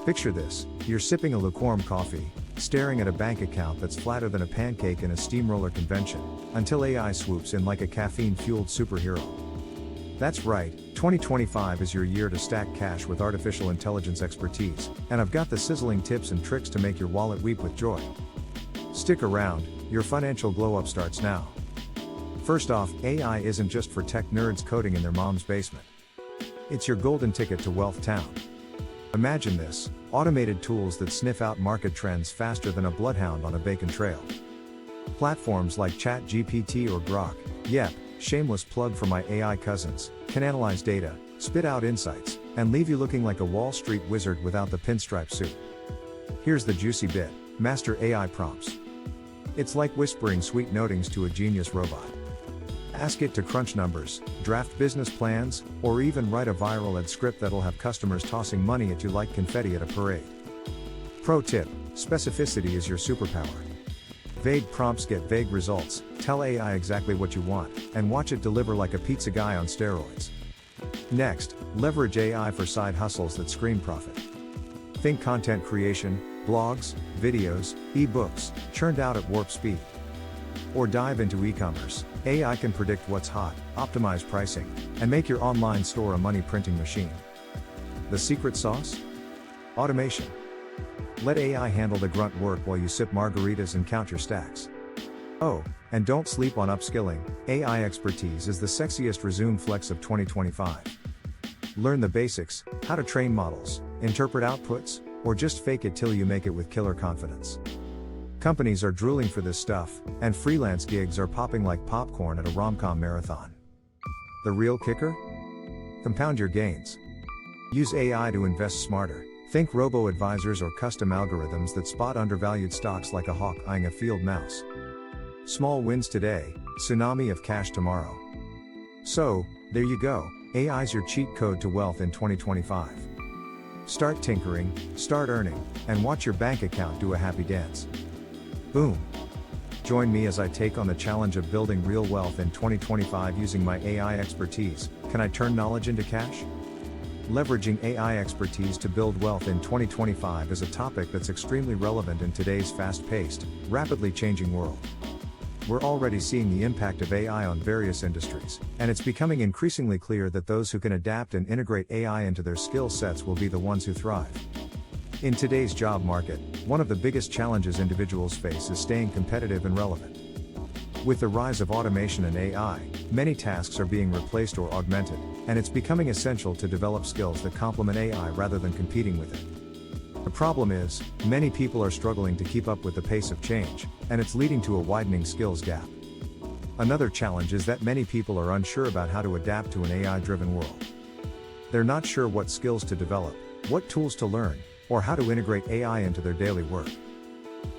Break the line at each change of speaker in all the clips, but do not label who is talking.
Picture this: you're sipping a lukewarm coffee, staring at a bank account that's flatter than a pancake in a steamroller convention, until AI swoops in like a caffeine-fueled superhero. That's right, 2025 is your year to stack cash with artificial intelligence expertise, and I've got the sizzling tips and tricks to make your wallet weep with joy. Stick around, your financial glow-up starts now. First off, AI isn't just for tech nerds coding in their mom's basement. It's your golden ticket to Wealth Town. Imagine this: automated tools that sniff out market trends faster than a bloodhound on a bacon trail. Platforms like ChatGPT or Grok, yep, shameless plug for my AI cousins, can analyze data, spit out insights, and leave you looking like a Wall Street wizard without the pinstripe suit. Here's the juicy bit: master AI prompts. It's like whispering sweet notings to a genius robot. Ask it to crunch numbers, draft business plans, or even write a viral ad script that'll have customers tossing money at you like confetti at a parade. Pro tip: specificity is your superpower. Vague prompts get vague results. Tell AI exactly what you want, and watch it deliver like a pizza guy on steroids. Next, leverage AI for side hustles that scream profit. Think content creation, blogs, videos, ebooks, churned out at warp speed. Or dive into e-commerce. AI can predict what's hot, optimize pricing, and make your online store a money printing machine. The secret sauce? Automation. Let AI handle the grunt work while you sip margaritas and count your stacks. Oh, and don't sleep on upskilling. AI expertise is the sexiest resume flex of 2025. Learn the basics: how to train models, interpret outputs, or just fake it till you make it with killer confidence. Companies are drooling for this stuff, and freelance gigs are popping like popcorn at a rom-com marathon. The real kicker? Compound your gains. Use AI to invest smarter. Think robo-advisors or custom algorithms that spot undervalued stocks like a hawk eyeing a field mouse. Small wins today, tsunami of cash tomorrow. So, there you go, AI's your cheat code to wealth in 2025. Start tinkering, start earning, and watch your bank account do a happy dance. Boom! Join me as I take on the challenge of building real wealth in 2025 using my AI expertise. Can I turn knowledge into cash? Leveraging AI expertise to build wealth in 2025 is a topic that's extremely relevant in today's fast-paced, rapidly changing world. We're already seeing the impact of AI on various industries, and it's becoming increasingly clear that those who can adapt and integrate AI into their skill sets will be the ones who thrive. In today's job market, one of the biggest challenges individuals face is staying competitive and relevant. With the rise of automation and AI, many tasks are being replaced or augmented, and it's becoming essential to develop skills that complement AI rather than competing with it. The problem is, many people are struggling to keep up with the pace of change, and it's leading to a widening skills gap. Another challenge is that many people are unsure about how to adapt to an AI-driven world. They're not sure what skills to develop, what tools to learn, or how to integrate AI into their daily work.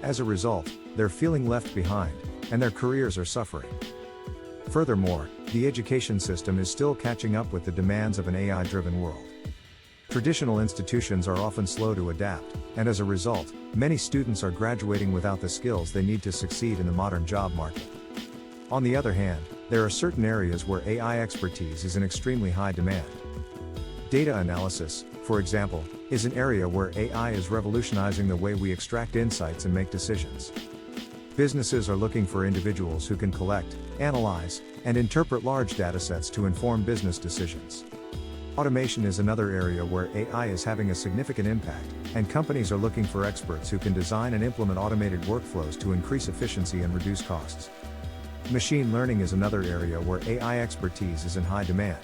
As a result, they're feeling left behind, and their careers are suffering. Furthermore, the education system is still catching up with the demands of an AI-driven world. Traditional institutions are often slow to adapt, and as a result, many students are graduating without the skills they need to succeed in the modern job market. On the other hand, there are certain areas where AI expertise is in extremely high demand. Data analysis, for example, is an area where AI is revolutionizing the way we extract insights and make decisions. Businesses are looking for individuals who can collect, analyze, and interpret large datasets to inform business decisions. Automation is another area where AI is having a significant impact, and companies are looking for experts who can design and implement automated workflows to increase efficiency and reduce costs. Machine learning is another area where AI expertise is in high demand.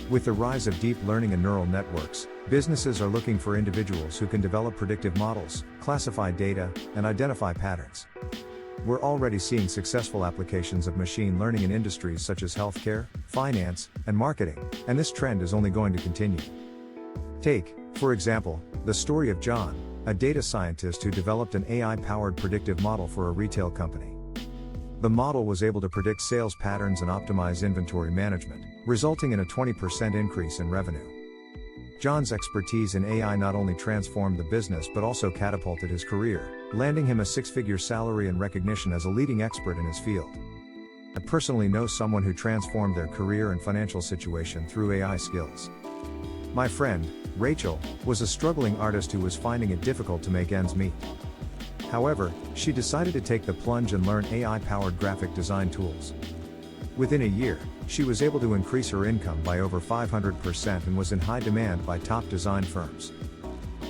With the rise of deep learning and neural networks, businesses are looking for individuals who can develop predictive models, classify data, and identify patterns. We're already seeing successful applications of machine learning in industries such as healthcare, finance, and marketing, and this trend is only going to continue. Take, for example, the story of John, a data scientist who developed an AI-powered predictive model for a retail company. The model was able to predict sales patterns and optimize inventory management, resulting in a 20% increase in revenue. John's expertise in AI not only transformed the business but also catapulted his career, landing him a six-figure salary and recognition as a leading expert in his field. I personally know someone who transformed their career and financial situation through AI skills. My friend, Rachel, was a struggling artist who was finding it difficult to make ends meet. However, she decided to take the plunge and learn AI-powered graphic design tools. Within a year, she was able to increase her income by over 500% and was in high demand by top design firms.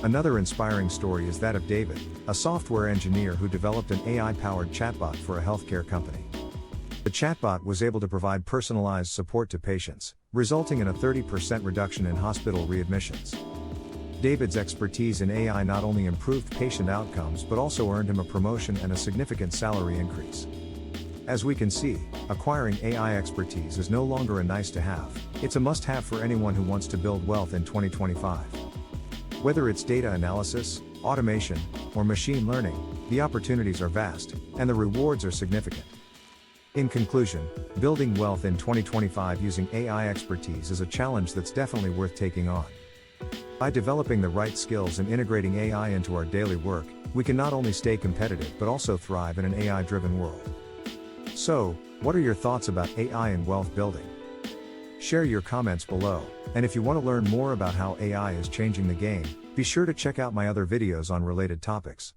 Another inspiring story is that of David, a software engineer who developed an AI-powered chatbot for a healthcare company. The chatbot was able to provide personalized support to patients, resulting in a 30% reduction in hospital readmissions. David's expertise in AI not only improved patient outcomes but also earned him a promotion and a significant salary increase. As we can see, acquiring AI expertise is no longer a nice-to-have, it's a must-have for anyone who wants to build wealth in 2025. Whether it's data analysis, automation, or machine learning, the opportunities are vast, and the rewards are significant. In conclusion, building wealth in 2025 using AI expertise is a challenge that's definitely worth taking on. By developing the right skills and integrating AI into our daily work, we can not only stay competitive but also thrive in an AI-driven world. So, what are your thoughts about AI and wealth building? Share your comments below, and if you want to learn more about how AI is changing the game, be sure to check out my other videos on related topics.